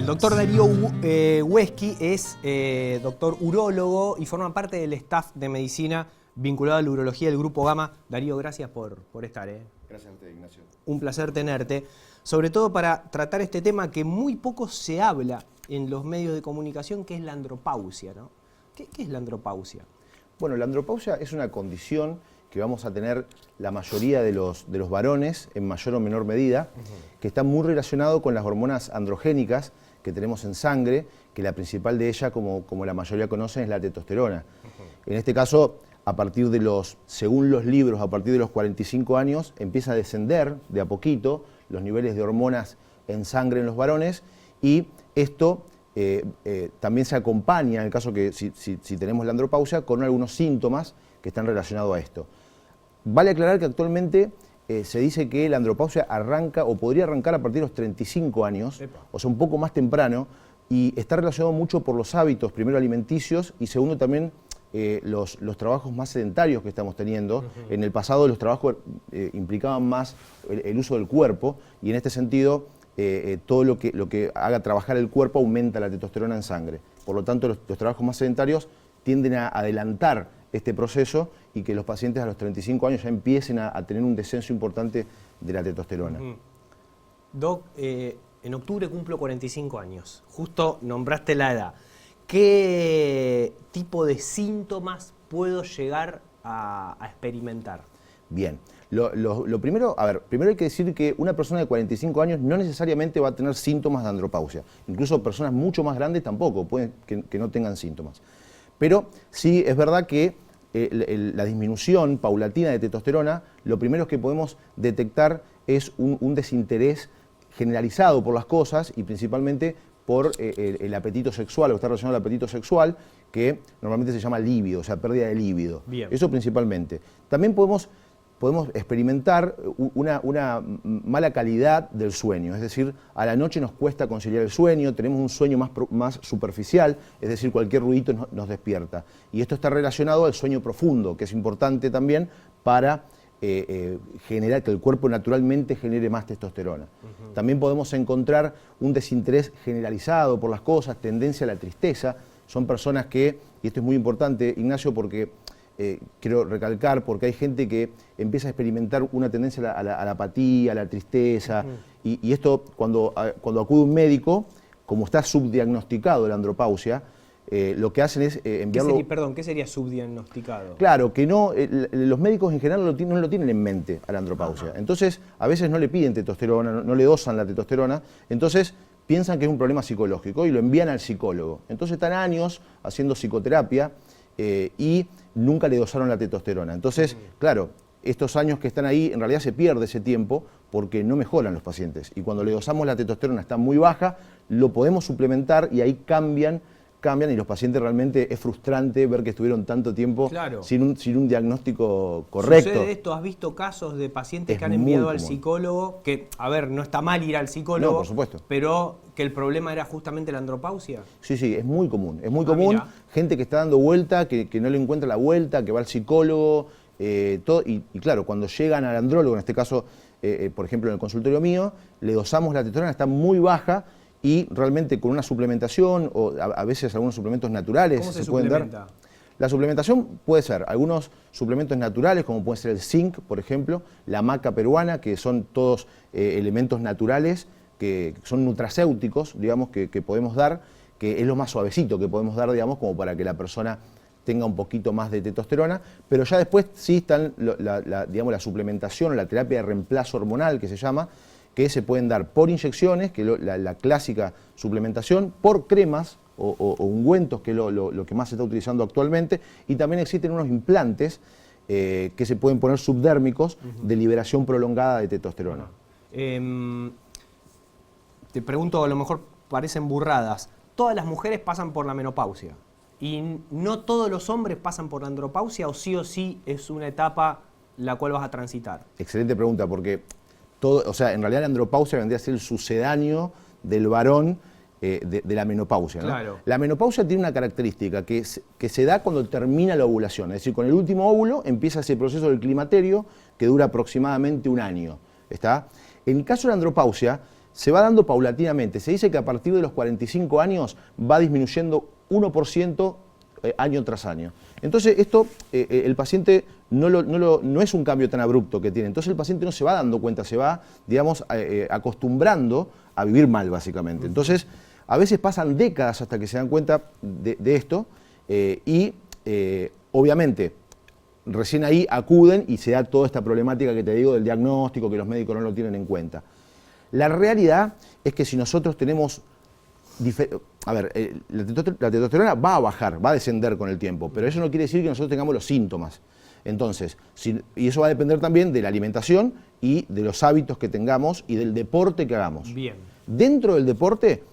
El doctor Darío Hueschi es doctor urólogo y forma parte del staff de medicina vinculado a la urología del Grupo Gama. Darío, gracias por estar. Gracias a usted, Ignacio. Un placer tenerte, sobre todo para tratar este tema que muy poco se habla en los medios de comunicación, que es la andropausia, ¿no? ¿Qué es la andropausia? Bueno, la andropausia es una condición que vamos a tener la mayoría de los varones, en mayor o menor medida, que está muy relacionado con las hormonas androgénicas que tenemos en sangre, que la principal de ellas, como la mayoría conocen, es la testosterona. En este caso, a partir de según los libros, a partir de los 45 años, empieza a descender de a poquito los niveles de hormonas en sangre en los varones, y esto también se acompaña, en el caso que si tenemos la andropausia, con algunos síntomas que están relacionados a esto. Vale aclarar que actualmente se dice que la andropausia arranca o podría arrancar a partir de los 35 años, o sea, un poco más temprano, y está relacionado mucho por los hábitos, primero alimenticios, y segundo también los trabajos más sedentarios que estamos teniendo. En el pasado los trabajos implicaban más el uso del cuerpo, y en este sentido todo lo que haga trabajar el cuerpo aumenta la testosterona en sangre. Por lo tanto, los trabajos más sedentarios tienden a adelantar este proceso y que los pacientes a los 35 años ya empiecen a tener un descenso importante de la testosterona. Doc, en octubre cumplo 45 años. Justo nombraste la edad. ¿Qué tipo de síntomas puedo llegar a experimentar? Bien. Lo primero, primero hay que decir que una persona de 45 años no necesariamente va a tener síntomas de andropausia. Incluso personas mucho más grandes tampoco, pueden que no tengan síntomas. Pero sí es verdad que la disminución paulatina de testosterona, lo primero que podemos detectar es un desinterés generalizado por las cosas, y principalmente por el apetito sexual, o está relacionado al apetito sexual, que normalmente se llama líbido, o sea, pérdida de líbido. Bien. Eso principalmente. También podemos experimentar una mala calidad del sueño, es decir, a la noche nos cuesta conciliar el sueño, tenemos un sueño más superficial, es decir, cualquier ruidito nos despierta. Y esto está relacionado al sueño profundo, que es importante también para generar, que el cuerpo naturalmente genere más testosterona. También podemos encontrar un desinterés generalizado por las cosas, tendencia a la tristeza. Son personas que, y esto es muy importante, Ignacio, porque quiero recalcar, porque hay gente que empieza a experimentar una tendencia a la apatía, a la tristeza, y esto cuando acude un médico, como está subdiagnosticado la andropausia, lo que hacen es enviarlo... ¿Qué sería subdiagnosticado? Claro, que no, los médicos en general no lo tienen en mente a la andropausia. Entonces, a veces no le piden testosterona, no le dosan la testosterona, entonces piensan que es un problema psicológico y lo envían al psicólogo. Entonces están años haciendo psicoterapia y nunca le dosaron la testosterona. Entonces, claro, estos años que están ahí, en realidad se pierde ese tiempo porque no mejoran los pacientes. Y cuando le dosamos la testosterona está muy baja, lo podemos suplementar y ahí cambian, y los pacientes realmente es frustrante ver que estuvieron tanto tiempo sin un diagnóstico correcto. ¿Sucede esto? ¿Has visto casos de pacientes que han enviado al psicólogo? Que, a ver, no está mal ir al psicólogo, no, por supuesto, pero que el problema era justamente la andropausia. Sí, es muy común. Es muy común. Mira. Gente que está dando vuelta, que no le encuentra la vuelta, que va al psicólogo, todo, y claro, cuando llegan al andrólogo, en este caso, por ejemplo, en el consultorio mío, le dosamos la testosterona, está muy baja, y realmente con una suplementación, o a veces algunos suplementos naturales. ¿Cómo se pueden dar? La suplementación puede ser algunos suplementos naturales, como puede ser el zinc, por ejemplo, la maca peruana, que son todos elementos naturales, que son nutracéuticos, digamos, que podemos dar, que es lo más suavecito que podemos dar, digamos, como para que la persona tenga un poquito más de testosterona, pero ya después sí están digamos, la suplementación o la terapia de reemplazo hormonal, que se llama, que se pueden dar por inyecciones, que la clásica suplementación, por cremas o ungüentos, que es lo que más se está utilizando actualmente, y también existen unos implantes que se pueden poner subdérmicos de liberación prolongada de testosterona. Te pregunto, a lo mejor parecen burradas, ¿todas las mujeres pasan por la menopausia? ¿Y no todos los hombres pasan por la andropausia, o sí es una etapa la cual vas a transitar? Excelente pregunta, porque o sea, en realidad la andropausia vendría a ser el sucedáneo del varón de la menopausia, ¿no? Claro. La menopausia tiene una característica que se da cuando termina la ovulación, es decir, con el último óvulo empieza ese proceso del climaterio que dura aproximadamente un año. ¿Está? En el caso de la andropausia, se va dando paulatinamente. Se dice que a partir de los 45 años va disminuyendo 1% año tras año. Entonces esto, el paciente no es un cambio tan abrupto que tiene. Entonces el paciente no se va dando cuenta, se va, digamos, acostumbrando a vivir mal, básicamente. Entonces, a veces pasan décadas hasta que se dan cuenta de esto obviamente, recién ahí acuden y se da toda esta problemática que te digo del diagnóstico, que los médicos no lo tienen en cuenta. La realidad es que si nosotros tenemos... la testosterona va a bajar, va a descender con el tiempo, pero eso no quiere decir que nosotros tengamos los síntomas. Entonces, y eso va a depender también de la alimentación y de los hábitos que tengamos y del deporte que hagamos. Bien. Dentro del deporte,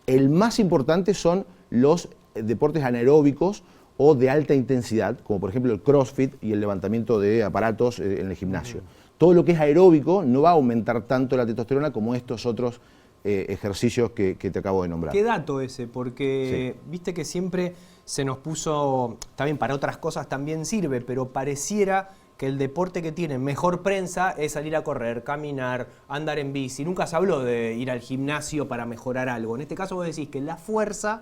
el más importante son los deportes anaeróbicos o de alta intensidad, como por ejemplo el CrossFit y el levantamiento de aparatos en el gimnasio. Todo lo que es aeróbico no va a aumentar tanto la testosterona como estos otros ejercicios que te acabo de nombrar. ¿Qué dato ese? Porque viste que siempre se nos puso, también para otras cosas también sirve, pero pareciera que el deporte que tiene mejor prensa es salir a correr, caminar, andar en bici. Nunca se habló de ir al gimnasio para mejorar algo. En este caso vos decís que la fuerza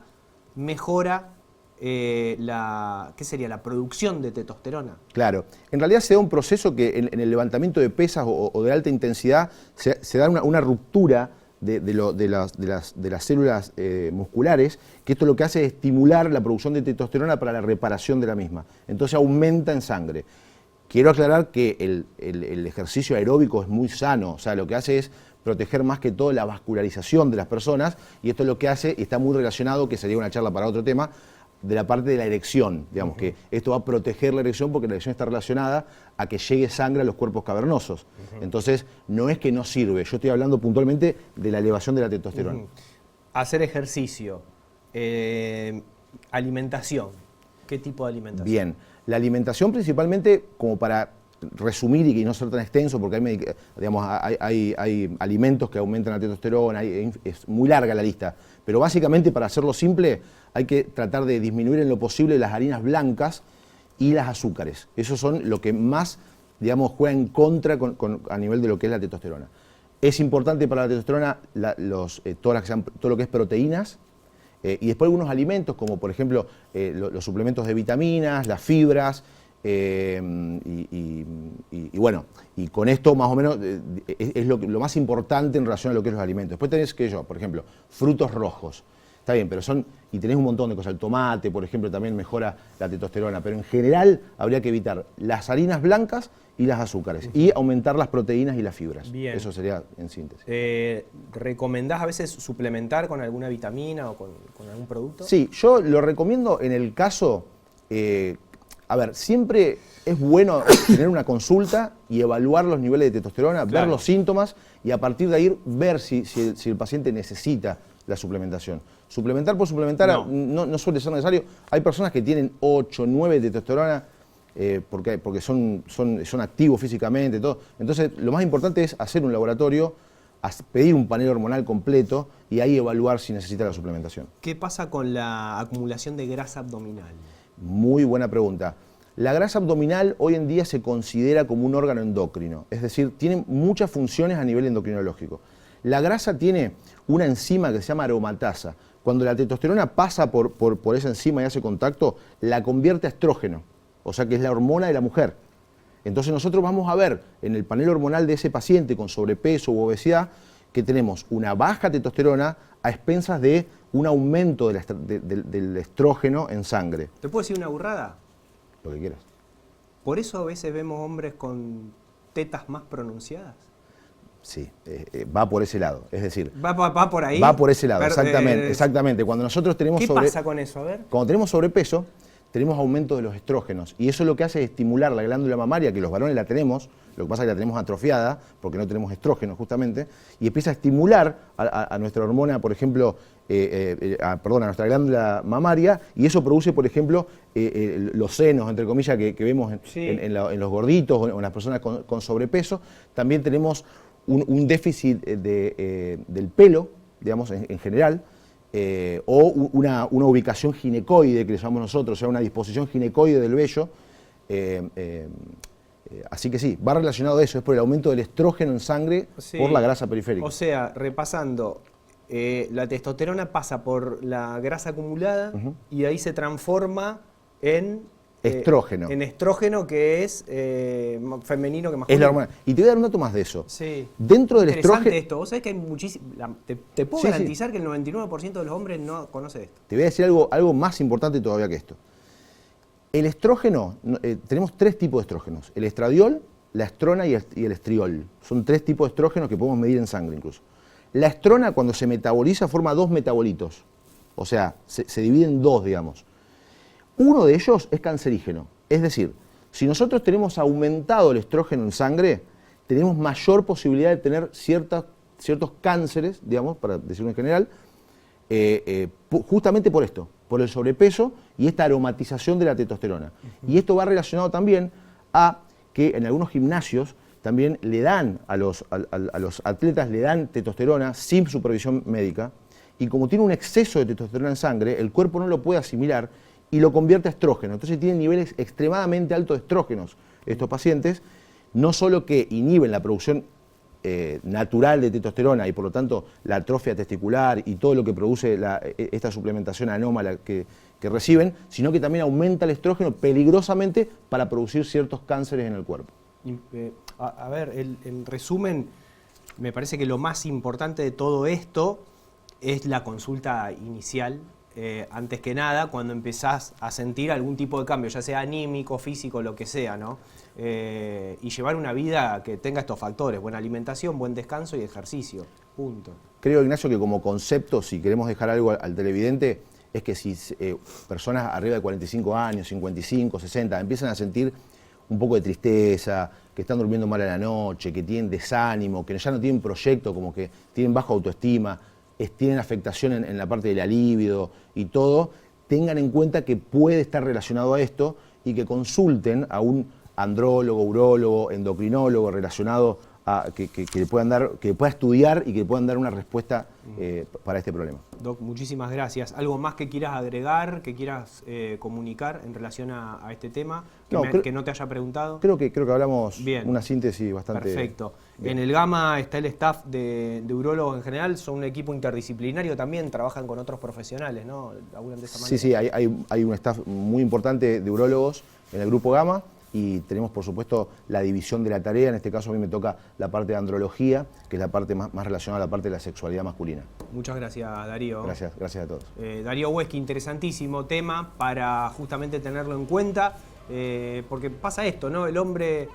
mejora ¿qué sería? La producción de testosterona. Claro. En realidad se da un proceso que en el levantamiento de pesas o de alta intensidad se da una ruptura de las células musculares, que esto lo que hace es estimular la producción de testosterona para la reparación de la misma. Entonces aumenta en sangre. Quiero aclarar que el ejercicio aeróbico es muy sano, o sea, lo que hace es proteger más que todo la vascularización de las personas, y esto es lo que hace, y está muy relacionado, que sería una charla para otro tema, de la parte de la erección, digamos, que esto va a proteger la erección porque la erección está relacionada a que llegue sangre a los cuerpos cavernosos. Entonces, no es que no sirve, yo estoy hablando puntualmente de la elevación de la testosterona. Hacer ejercicio, alimentación, ¿qué tipo de alimentación? Bien, la alimentación principalmente, como para resumir y no ser tan extenso, porque hay alimentos que aumentan la testosterona, es muy larga la lista, pero básicamente para hacerlo simple hay que tratar de disminuir en lo posible las harinas blancas y las azúcares. Esos son lo que más, digamos, juega en contra a nivel de lo que es la testosterona. Es importante para la testosterona todo lo que es proteínas, y después algunos alimentos como por ejemplo los suplementos de vitaminas, las fibras, y con esto más o menos es lo más importante en relación a lo que es los alimentos. Después tenés, por ejemplo, frutos rojos. Está bien, pero y tenés un montón de cosas. El tomate, por ejemplo, también mejora la testosterona, pero en general habría que evitar las harinas blancas y las azúcares y aumentar las proteínas y las fibras. Bien. Eso sería en síntesis. ¿Recomendás a veces suplementar con alguna vitamina o con algún producto? Sí, yo lo recomiendo en el caso... siempre es bueno tener una consulta y evaluar los niveles de testosterona, ver los síntomas y a partir de ahí ver si el paciente necesita la suplementación. Suplementar por suplementar no suele ser necesario. Hay personas que tienen 8, 9 de testosterona porque son activos físicamente, todo. Entonces, lo más importante es hacer un laboratorio, pedir un panel hormonal completo y ahí evaluar si necesita la suplementación. ¿Qué pasa con la acumulación de grasa abdominal? Muy buena pregunta. La grasa abdominal hoy en día se considera como un órgano endocrino, es decir, tiene muchas funciones a nivel endocrinológico. La grasa tiene una enzima que se llama aromatasa. Cuando la testosterona pasa por esa enzima y hace contacto, la convierte a estrógeno, o sea que es la hormona de la mujer. Entonces nosotros vamos a ver en el panel hormonal de ese paciente con sobrepeso u obesidad que tenemos una baja testosterona a expensas de un aumento del estrógeno en sangre. ¿Te puedo decir una burrada? Lo que quieras. ¿Por eso a veces vemos hombres con tetas más pronunciadas? Sí, va por ese lado, es decir... ¿Va por ahí? Va por ese lado, exactamente. Cuando nosotros tenemos... ¿Qué pasa con eso? A ver. Cuando tenemos sobrepeso, tenemos aumento de los estrógenos y eso lo que hace es estimular la glándula mamaria, que los varones la tenemos, lo que pasa es que la tenemos atrofiada porque no tenemos estrógenos justamente, y empieza a estimular a nuestra hormona, por ejemplo, a nuestra glándula mamaria, y eso produce, por ejemplo, los senos, entre comillas, que vemos en los gorditos o en las personas con sobrepeso. También tenemos un déficit del pelo, digamos, en general, o una ubicación ginecoide, que le llamamos nosotros, o sea, una disposición ginecoide del vello, Así que sí, va relacionado a eso, es por el aumento del estrógeno en sangre por la grasa periférica. O sea, repasando, la testosterona pasa por la grasa acumulada y ahí se transforma en estrógeno. En estrógeno, que es femenino que masculino. Es la hormona. Y te voy a dar un dato más de eso. Sí. Dentro del estrógeno. Esto. Vos sabés que hay muchísimo. Te puedo garantizar que el 99% de los hombres no conoce esto. Te voy a decir algo más importante todavía que esto. El estrógeno, tenemos 3 tipos de estrógenos: el estradiol, la estrona y el estriol. Son 3 tipos de estrógenos que podemos medir en sangre incluso. La estrona, cuando se metaboliza, forma 2 metabolitos. O sea, se divide en 2, digamos. Uno de ellos es cancerígeno. Es decir, si nosotros tenemos aumentado el estrógeno en sangre, tenemos mayor posibilidad de tener ciertos cánceres, digamos, para decirlo en general, justamente por esto, por el sobrepeso y esta aromatización de la testosterona. Y esto va relacionado también a que en algunos gimnasios también le dan a los atletas le dan testosterona sin supervisión médica, y como tiene un exceso de testosterona en sangre, el cuerpo no lo puede asimilar y lo convierte a estrógeno. Entonces tienen niveles extremadamente altos de estrógenos estos pacientes, no solo que inhiben la producción natural de testosterona y por lo tanto la atrofia testicular y todo lo que produce esta suplementación anómala que reciben, sino que también aumenta el estrógeno peligrosamente para producir ciertos cánceres en el cuerpo. A ver, en resumen, me parece que lo más importante de todo esto es la consulta inicial, antes que nada, cuando empezás a sentir algún tipo de cambio, ya sea anímico, físico, lo que sea, ¿no? Y llevar una vida que tenga estos factores: buena alimentación, buen descanso y ejercicio. Punto. Creo, Ignacio, que como concepto, si queremos dejar algo al televidente, es que si personas arriba de 45 años, 55, 60, empiezan a sentir un poco de tristeza, que están durmiendo mal a la noche, que tienen desánimo, que ya no tienen proyecto, como que tienen baja autoestima, tienen afectación en la parte de la libido y todo, tengan en cuenta que puede estar relacionado a esto y que consulten a un andrólogo, urólogo, endocrinólogo relacionado a que pueda estudiar y que puedan dar una respuesta para este problema. Doc, muchísimas gracias. ¿Algo más que quieras agregar, que quieras comunicar en relación a este tema, que no te haya preguntado? Creo que hablamos una síntesis bastante... Perfecto. Bien. En el GAMA está el staff de urólogos en general, son un equipo interdisciplinario también, trabajan con otros profesionales, ¿no? ¿Laburan de esa manera? Sí, hay un staff muy importante de urólogos en el grupo GAMA. Y tenemos, por supuesto, la división de la tarea. En este caso a mí me toca la parte de andrología, que es la parte más relacionada a la parte de la sexualidad masculina. Muchas gracias, Darío. Gracias a todos. Darío Huesqui, interesantísimo tema para justamente tenerlo en cuenta, porque pasa esto, ¿no? El hombre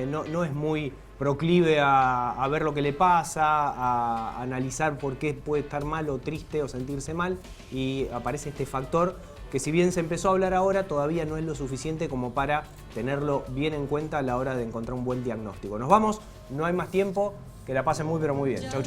no es muy proclive a ver lo que le pasa, a analizar por qué puede estar mal o triste o sentirse mal, y aparece este factor que, si bien se empezó a hablar ahora, todavía no es lo suficiente como para tenerlo bien en cuenta a la hora de encontrar un buen diagnóstico. Nos vamos, no hay más tiempo, que la pasen muy pero muy bien. Chau, chau.